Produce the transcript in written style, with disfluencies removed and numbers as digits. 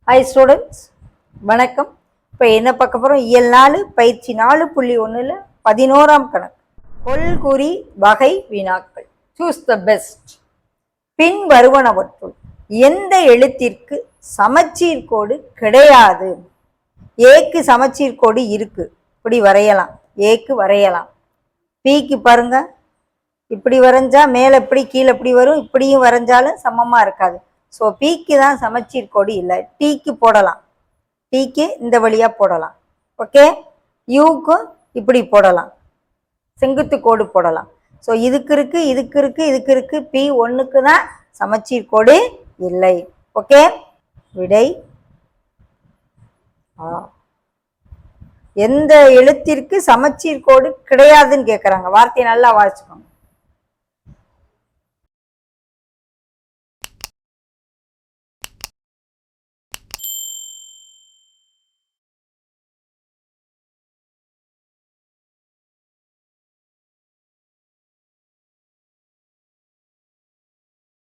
Hi students, வணக்கம். இப்போ என்ன பார்க்க போகிறோம்? இயல் 4 பயிற்சி 4.1 11ஆம் கணக்கு கொள்குறி வகை வினாக்கள். Choose the best. பின் வருவனவற்றுள் எந்த எழுத்திற்கு சமச்சீர் கோடு கிடையாது? ஏக்கு சமச்சீர் கோடு இருக்கு, இப்படி வரையலாம். ஏக்கு வரையலாம். பிக்கு பாருங்க, இப்படி வரைஞ்சா மேலே இப்படி கீழே இப்படி வரும், இப்படியும் வரைஞ்சாலும் சமமாக இருக்காது. ஸோ பிக்கு தான் சமச்சீர் கோடு இல்லை. டீக்கு போடலாம், டீக்கு இந்த வழியாக போடலாம். ஓகே, யூக்கும் இப்படி போடலாம், செங்குத்து கோடு போடலாம். ஸோ இதுக்கு இருக்கு, இதுக்கு இருக்கு, இதுக்கு இருக்கு. பி ஒன்றுக்கு தான் சமச்சீர் கோடு இல்லை. ஓகே, விடை எந்த எழுத்திற்கு சமச்சீர் கோடு கிடையாதுன்னு கேட்குறாங்க. வார்த்தையை நல்லா வாசிச்சுக்கோங்க.